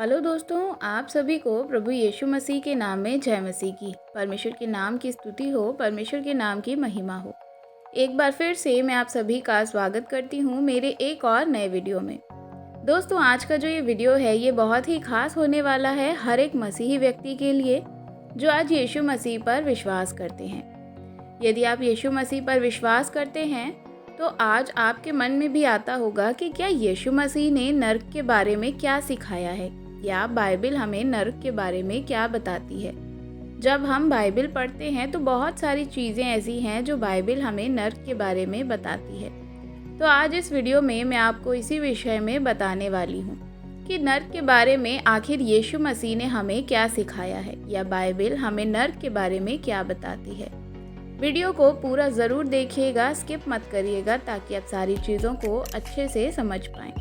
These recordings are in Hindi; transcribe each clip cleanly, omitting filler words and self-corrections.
हेलो दोस्तों, आप सभी को प्रभु यीशु मसीह के नाम में जय मसीह की। परमेश्वर के नाम की स्तुति हो, परमेश्वर के नाम की महिमा हो। एक बार फिर से मैं आप सभी का स्वागत करती हूँ मेरे एक और नए वीडियो में। दोस्तों, आज का जो ये वीडियो है ये बहुत ही खास होने वाला है हर एक मसीही व्यक्ति के लिए जो आज यीशु मसीह पर विश्वास करते हैं। यदि आप यीशु मसीह पर विश्वास करते हैं तो आज आपके मन में भी आता होगा कि क्या यीशु मसीह ने नर्क के बारे में क्या सिखाया है, या बाइबल हमें नर्क के बारे में क्या बताती है। जब हम बाइबल पढ़ते हैं तो बहुत सारी चीज़ें ऐसी हैं जो बाइबल हमें नर्क के बारे में बताती है। तो आज इस वीडियो में मैं आपको इसी विषय में बताने वाली हूँ कि नर्क के बारे में आखिर यीशु मसीह ने हमें क्या सिखाया है, या बाइबल हमें नर्क के बारे में क्या बताती है। वीडियो को पूरा ज़रूर देखिएगा, स्किप मत करिएगा ताकि आप सारी चीज़ों को अच्छे से समझ पाएँ।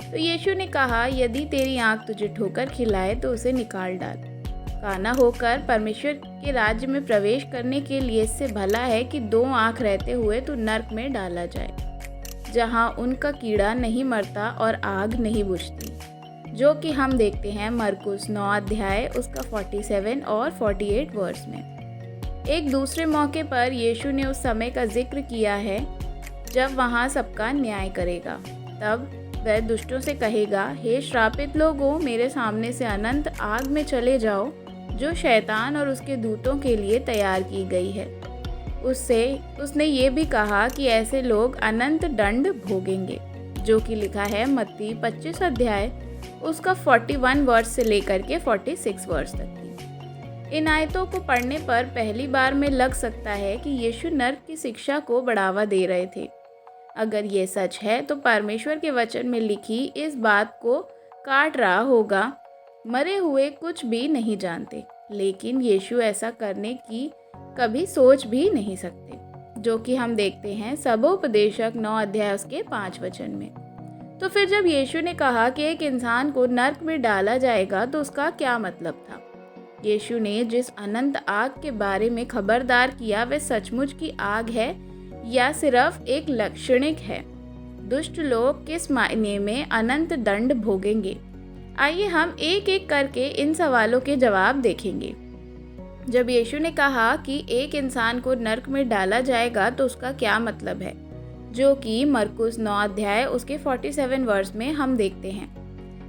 तो यीशु ने कहा, यदि तेरी आँख तुझे ठोकर खिलाए तो उसे निकाल डाल। काना होकर परमेश्वर के राज्य में प्रवेश करने के लिए इससे भला है कि 2 आँख रहते हुए तू नर्क में डाला जाए, जहाँ उनका कीड़ा नहीं मरता और आग नहीं बुझती, जो कि हम देखते हैं मरकुस 9 अध्याय उसका 47 और 48 वर्स में। एक दूसरे मौके पर यीशु ने उस समय का जिक्र किया है जब वहाँ सबका न्याय करेगा। तब वह दुष्टों से कहेगा, हे श्रापित लोगों, मेरे सामने से अनंत आग में चले जाओ, जो शैतान और उसके दूतों के लिए तैयार की गई है। उसने ये भी कहा कि ऐसे लोग अनंत दंड भोगेंगे, जो कि लिखा है मत्ती 25 अध्याय उसका 41 वर्ष से लेकर के 46 वर्ष तक की। इन आयतों को पढ़ने पर पहली बार में लग सकता है कि यीशु नर्क की शिक्षा को बढ़ावा दे रहे थे। अगर ये सच है तो परमेश्वर के वचन में लिखी इस बात को काट रहा होगा। मरे हुए कुछ भी नहीं जानते, लेकिन यीशु ऐसा करने की कभी सोच भी नहीं सकते, जो कि हम देखते हैं सबोपदेशक 9 अध्याय उसके 5 वचन में। तो फिर जब यीशु ने कहा कि एक इंसान को नर्क में डाला जाएगा तो उसका क्या मतलब था। यीशु ने जिस अनंत आग के बारे में खबरदार किया वह सचमुच की आग है या सिर्फ एक लाक्षणिक है। दुष्ट लोग किस मायने में अनंत दंड भोगेंगे। आइए हम एक एक करके इन सवालों के जवाब देखेंगे। जब यीशु ने कहा कि एक इंसान को नर्क में डाला जाएगा तो उसका क्या मतलब है, जो कि मरकुस 9 अध्याय उसके 47 वर्ष में हम देखते हैं,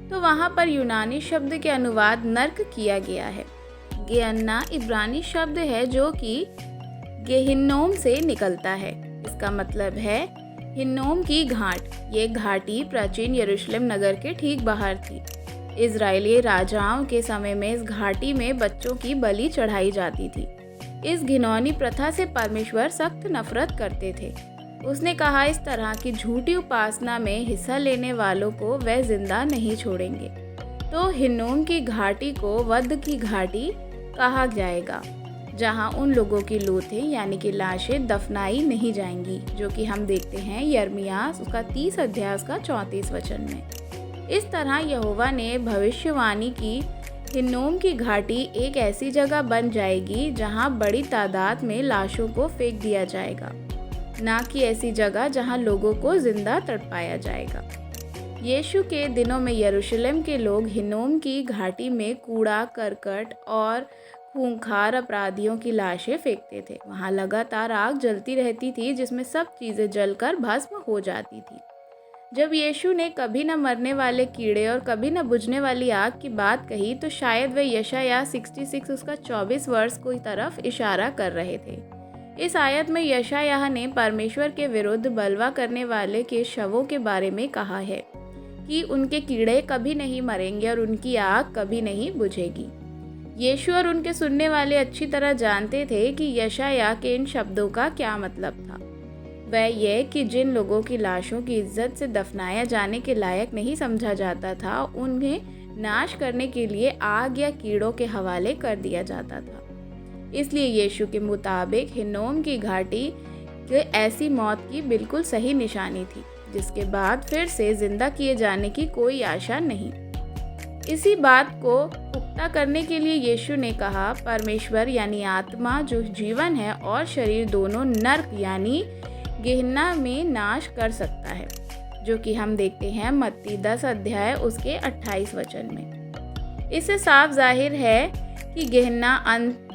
तो वहाँ पर यूनानी शब्द के अनुवाद नर्क किया गया है। गेअन्ना इब्रानी शब्द है जो कि गेहिन्नोम से निकलता है। इसका मतलब है हिन्नोम की घाट। ये घाटी प्राचीन यरूशलेम नगर के ठीक बाहर थी। इजरायली राजाओं के समय में इस घाटी में बच्चों की बलि चढ़ाई जाती थी। इस घिनौनी प्रथा से परमेश्वर सख्त नफरत करते थे। उसने कहा, इस तरह की झूठी उपासना में हिस्सा लेने वालों को वह जिंदा नहीं छोड़ेंगे। तो हिन्नोम की घाटी को वध की घाटी कहा जाएगा, जहां उन लोगों की लोथें यानी कि लाशें दफनाई नहीं जाएंगी, जो कि हम देखते हैं यिर्मयाह उसका 30 अध्याय उसका 34 वचन में। इस तरह यहोवा ने भविष्यवाणी की, हिन्नोम की घाटी एक ऐसी जगह बन जाएगी जहां बड़ी तादाद में लाशों को फेंक दिया जाएगा, ना कि ऐसी जगह जहां लोगों को जिंदा तड़पाया जाएगा। यीशु के दिनों में यरूशलेम के लोग हिन्नोम की घाटी में कूड़ा करकट और खूंखार अपराधियों की लाशें फेंकते थे। वहाँ लगातार आग जलती रहती थी, जिसमें सब चीज़ें जलकर भस्म हो जाती थी। जब यीशु ने कभी न मरने वाले कीड़े और कभी न बुझने वाली आग की बात कही, तो शायद वे यशायाह 66 उसका 24 वर्ष की तरफ इशारा कर रहे थे। इस आयत में यशायाह ने परमेश्वर के विरुद्ध बलवा करने वाले के शवों के बारे में कहा है कि उनके कीड़े कभी नहीं मरेंगे और उनकी आग कभी नहीं बुझेगी। यीशु और उनके सुनने वाले अच्छी तरह जानते थे कि यशायाह के इन शब्दों का क्या मतलब था। वह यह कि जिन लोगों की लाशों की इज्जत से दफनाया जाने के लायक नहीं समझा जाता था, उन्हें नाश करने के लिए आग या कीड़ों के हवाले कर दिया जाता था। इसलिए यीशु के मुताबिक हिन्नोम की घाटी के ऐसी मौत की बिल्कुल सही निशानी थी, जिसके बाद फिर से जिंदा किए जाने की कोई आशा नहीं। इसी बात को पुख्ता करने के लिए यीशु ने कहा, परमेश्वर यानी आत्मा जो जीवन है और शरीर दोनों नर्क यानी गेहन्ना में नाश कर सकता है, जो कि हम देखते हैं मत्ती 10 अध्याय उसके 28 वचन में। इससे साफ जाहिर है कि घृणा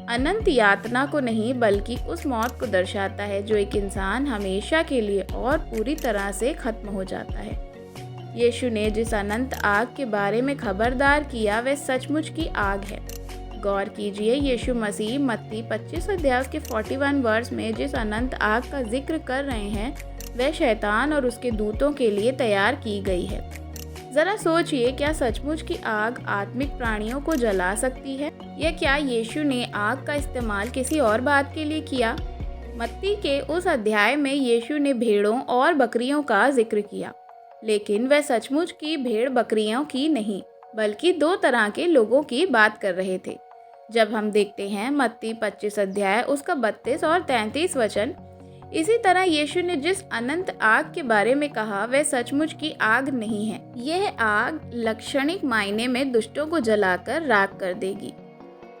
अनंत यातना को नहीं बल्कि उस मौत को दर्शाता है जो एक इंसान हमेशा के लिए और पूरी तरह से खत्म हो जाता है। यीशु ने जिस अनंत आग के बारे में खबरदार किया वह सचमुच की आग है। गौर कीजिए, यीशु मसीह मत्ती 25 अध्याय के 41 वर्ष में जिस अनंत आग का जिक्र कर रहे हैं वह शैतान और उसके दूतों के लिए तैयार की गई है। जरा सोचिए, क्या सचमुच की आग आत्मिक प्राणियों को जला सकती है, या क्या यीशु ने आग का इस्तेमाल किसी और बात के लिए किया? मत्ती के उस अध्याय में यीशु ने भेड़ों और बकरियों का जिक्र किया, लेकिन वह सचमुच की भेड़ बकरियों की नहीं बल्कि दो तरह के लोगों की बात कर रहे थे। जब हम देखते हैं मत्ती 25 अध्याय उसका 32 और 33 वचन, इसी तरह यीशु ने जिस अनंत आग के बारे में कहा वह सचमुच की आग नहीं है। यह आग लक्षणिक मायने में दुष्टों को जलाकर राख कर देगी।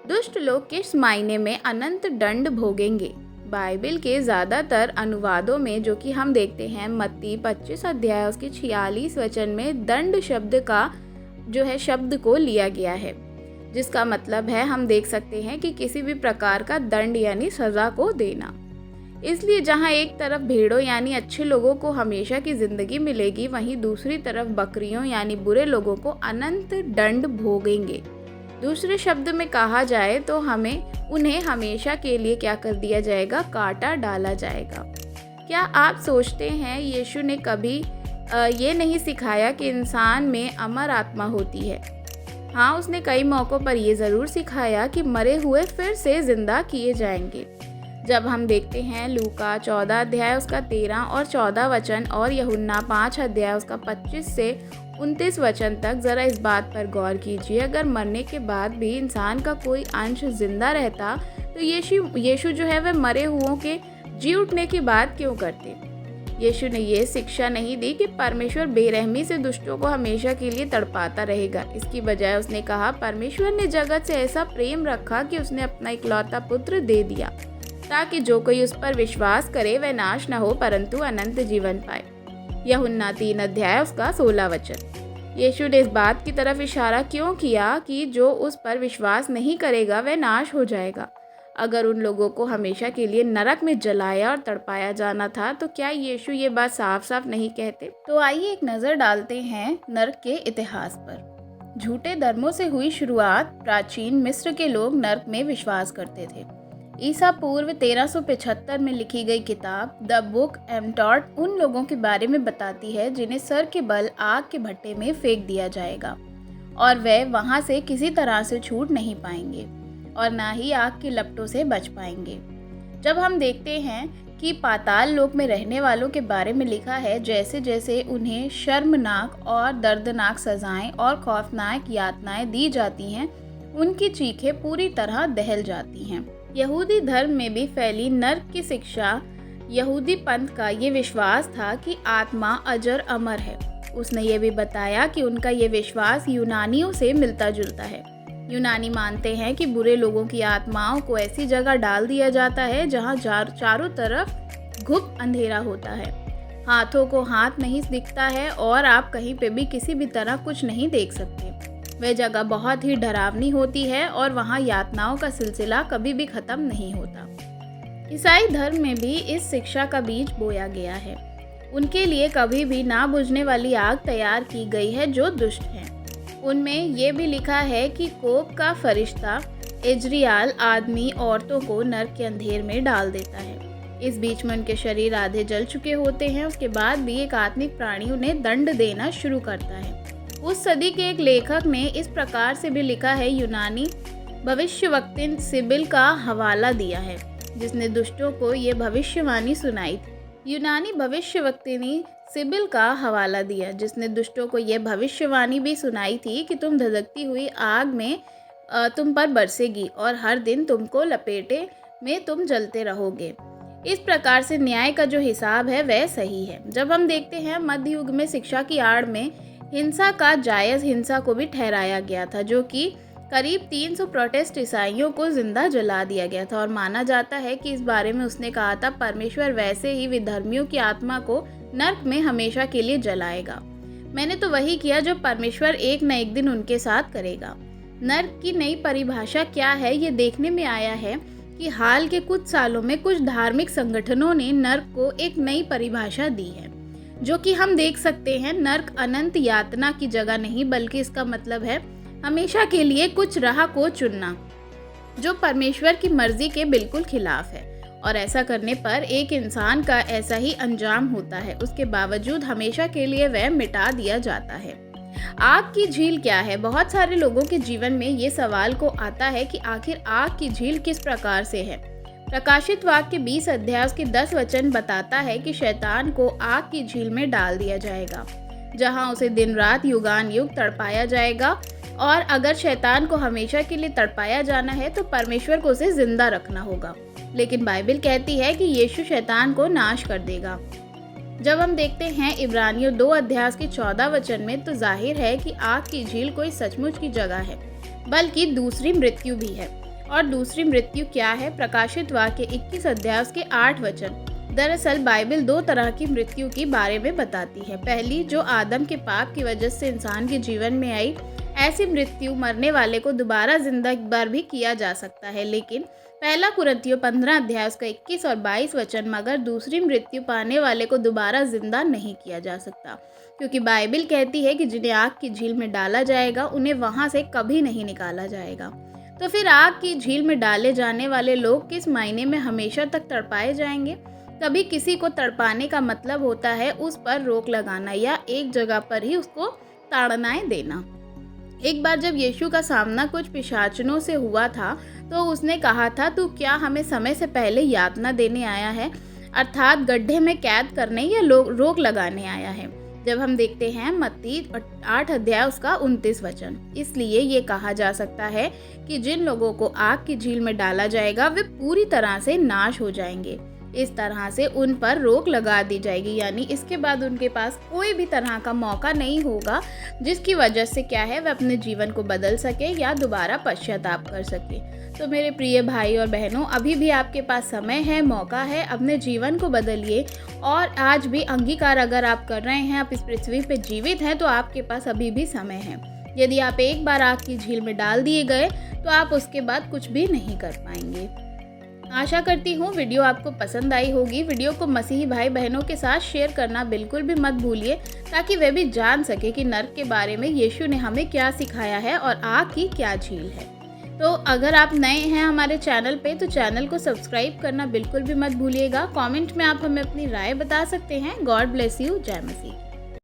दुष्ट लोग किस मायने में अनंत दंड भोगेंगे? बाइबल के ज़्यादातर अनुवादों में जो कि हम देखते हैं मत्ती 25 अध्याय उसके 46 वचन में दंड शब्द का जो है शब्द को लिया गया है, जिसका मतलब है हम देख सकते हैं कि किसी भी प्रकार का दंड यानी सज़ा को देना। इसलिए जहाँ एक तरफ भेड़ों यानी अच्छे लोगों को हमेशा की ज़िंदगी मिलेगी, वहीं दूसरी तरफ बकरियों यानी बुरे लोगों को अनंत दंड भोगेंगे। दूसरे शब्द में कहा जाए तो उन्हें हमेशा के लिए क्या कर दिया जाएगा? काटा डाला जाएगा। क्या आप सोचते हैं यीशु ने कभी ये नहीं सिखाया कि इंसान में अमर आत्मा होती है? हाँ, उसने कई मौक़ों पर यह ज़रूर सिखाया कि मरे हुए फिर से ज़िंदा किए जाएंगे। जब हम देखते हैं लूका 14 अध्याय उसका 13 और 14 वचन और यूहन्ना 5 अध्याय उसका 25 से 29 वचन तक, ज़रा इस बात पर गौर कीजिए। अगर मरने के बाद भी इंसान का कोई अंश जिंदा रहता तो यीशु जो है वह मरे हुओं के जी उठने की बात क्यों करते? यीशु ने यह शिक्षा नहीं दी कि परमेश्वर बेरहमी से दुष्टों को हमेशा के लिए तड़पाता रहेगा। इसकी बजाय उसने कहा, परमेश्वर ने जगत से ऐसा प्रेम रखा कि उसने अपना इकलौता पुत्र दे दिया ताकि जो कोई उस पर विश्वास करे वह नाश न हो परंतु अनंत जीवन पाए। यूहन्ना 3 अध्याय उसका 16 वचन। यीशु ने इस बात की तरफ इशारा क्यों किया कि जो उस पर विश्वास नहीं करेगा वह नाश हो जाएगा? अगर उन लोगों को हमेशा के लिए नरक में जलाया और तड़पाया जाना था तो क्या यीशु ये बात साफ साफ नहीं कहते? तो आइए एक नज़र डालते हैं नरक के इतिहास पर। झूठे धर्मों से हुई शुरुआत। प्राचीन मिस्र के लोग नरक में विश्वास करते थे। ईसा पूर्व 1375 में लिखी गई किताब द बुक एमटॉट उन लोगों के बारे में बताती है जिन्हें सर के बल आग के भट्टे में फेंक दिया जाएगा और वे वहां से किसी तरह से छूट नहीं पाएंगे और ना ही आग की लपटों से बच पाएंगे। जब हम देखते हैं कि पाताल लोक में रहने वालों के बारे में लिखा है, जैसे जैसे उन्हें शर्मनाक और दर्दनाक सजाएं और खौफनाक यातनाएं दी जाती हैं, उनकी चीखें पूरी तरह दहल जाती हैं। यहूदी धर्म में भी फैली नर्क की शिक्षा। यहूदी पंथ का ये विश्वास था कि आत्मा अजर अमर है। उसने ये भी बताया कि उनका ये विश्वास यूनानियों से मिलता जुलता है। यूनानी मानते हैं कि बुरे लोगों की आत्माओं को ऐसी जगह डाल दिया जाता है जहाँ चारों तरफ घुप अंधेरा होता है, हाथों को हाथ नहीं दिखता है और आप कहीं पे भी किसी भी तरह कुछ नहीं देख सकते। वह जगह बहुत ही डरावनी होती है और वहाँ यातनाओं का सिलसिला कभी भी खत्म नहीं होता। ईसाई धर्म में भी इस शिक्षा का बीज बोया गया है। उनके लिए कभी भी ना बुझने वाली आग तैयार की गई है जो दुष्ट हैं। उनमें ये भी लिखा है कि कोप का फरिश्ता इजरियाल आदमी औरतों को नरक के अंधेर में डाल देता है। इस बीच में उनके शरीर आधे जल चुके होते हैं। उसके बाद भी एक आत्मिक प्राणी उन्हें दंड देना शुरू करता है। उस सदी के एक लेखक ने इस प्रकार से भी लिखा है। यूनानी भविष्यवक्तिन सिबिल का हवाला दिया है जिसने दुष्टों को ये भविष्यवाणी सुनाई थी। यूनानी भविष्यवक्तिनी सिबिल का हवाला दिया जिसने दुष्टों को यह भविष्यवाणी भी सुनाई थी कि तुम धधकती हुई आग में तुम पर बरसेगी और हर दिन तुमको लपेटे में तुम जलते रहोगे। इस प्रकार से न्याय का जो हिसाब है वह सही है। जब हम देखते हैं मध्य युग में शिक्षा की आड़ में हिंसा का जायज़ हिंसा को भी ठहराया गया था, जो कि करीब 300 प्रोटेस्ट ईसाइयों को जिंदा जला दिया गया था और माना जाता है कि इस बारे में उसने कहा था, परमेश्वर वैसे ही विधर्मियों की आत्मा को नरक में हमेशा के लिए जलाएगा। मैंने तो वही किया जो परमेश्वर एक न एक दिन उनके साथ करेगा। नर्क की नई परिभाषा क्या है, ये देखने में आया है कि हाल के कुछ सालों में कुछ धार्मिक संगठनों ने नर्क को एक नई परिभाषा दी है, जो कि हम देख सकते हैं नर्क अनंत यातना की जगह नहीं, बल्कि इसका मतलब है हमेशा के लिए कुछ राह को चुनना जो परमेश्वर की मर्जी के बिल्कुल खिलाफ है। और ऐसा करने पर एक इंसान का ऐसा ही अंजाम होता है, उसके बावजूद हमेशा के लिए वह मिटा दिया जाता है। आग की झील क्या है? बहुत सारे लोगों के जीवन में ये सवाल को आता है कि आखिर आग की झील किस प्रकार से है। प्रकाशित वाक्य 20 अध्याय के 10 वचन बताता है कि शैतान को आग की झील में डाल दिया जाएगा, जहां उसे दिन रात युगान युग तड़पाया जाएगा। और अगर शैतान को हमेशा के लिए तड़पाया जाना है तो परमेश्वर को उसे जिंदा रखना होगा। लेकिन बाइबल कहती है कि यीशु शैतान को नाश कर देगा। जब हम देखते हैं इब्रानियों 2 अध्याय के 14 वचन में, तो जाहिर है कि आग की झील कोई सचमुच की जगह है, बल्कि दूसरी मृत्यु भी है। और दूसरी मृत्यु क्या है? प्रकाशित वाक्य 21 अध्याय के 8 वचन। दरअसल बाइबल 2 तरह की मृत्यु के बारे में बताती है। पहली, जो आदम के पाप की वजह से इंसान के जीवन में आई, ऐसी मृत्यु मरने वाले को दोबारा जिंदा एक बार भी किया जा सकता है। लेकिन पहला कुरिन्थियों 15 अध्याय उसका 21 और 22 वचन, मगर दूसरी मृत्यु पाने वाले को दोबारा जिंदा नहीं किया जा सकता, क्योंकि बाइबल कहती है कि जिन्हें आग की झील में डाला जाएगा उन्हें वहां से कभी नहीं निकाला जाएगा। तो फिर आग की झील में डाले जाने वाले लोग किस मायने में हमेशा तक तड़पाए जाएंगे? कभी किसी को तड़पाने का मतलब होता है उस पर रोक लगाना या एक जगह पर ही उसको ताड़नाएं देना। एक बार जब यीशु का सामना कुछ पिशाचनों से हुआ था, तो उसने कहा था, तू क्या हमें समय से पहले यातना देने आया है, अर्थात गड्ढे में कैद करने या रोक लगाने आया है। जब हम देखते हैं मत्ती 8 अध्याय उसका 29 वचन। इसलिए ये कहा जा सकता है कि जिन लोगों को आग की झील में डाला जाएगा वे पूरी तरह से नाश हो जाएंगे। इस तरह से उन पर रोक लगा दी जाएगी, यानी इसके बाद उनके पास कोई भी तरह का मौका नहीं होगा जिसकी वजह से क्या है, वे अपने जीवन को बदल सके या दोबारा पश्चाताप कर सके। तो मेरे प्रिय भाई और बहनों, अभी भी आपके पास समय है, मौका है, अपने जीवन को बदलिए। और आज भी अंगीकार अगर आप कर रहे हैं, आप इस पृथ्वी पे जीवित हैं, तो आपके पास अभी भी समय है। यदि आप एक बार आग की झील में डाल दिए गए तो आप उसके बाद कुछ भी नहीं कर पाएंगे। आशा करती हूँ वीडियो आपको पसंद आई होगी। वीडियो को मसीही भाई बहनों के साथ शेयर करना बिल्कुल भी मत भूलिए, ताकि वे भी जान सके कि नर्क के बारे में यीशु ने हमें क्या सिखाया है और आग की क्या झील है। तो अगर आप नए हैं हमारे चैनल पे, तो चैनल को सब्सक्राइब करना बिल्कुल भी मत भूलिएगा। कमेंट में आप हमें अपनी राय बता सकते हैं। God bless you. जय मसीह।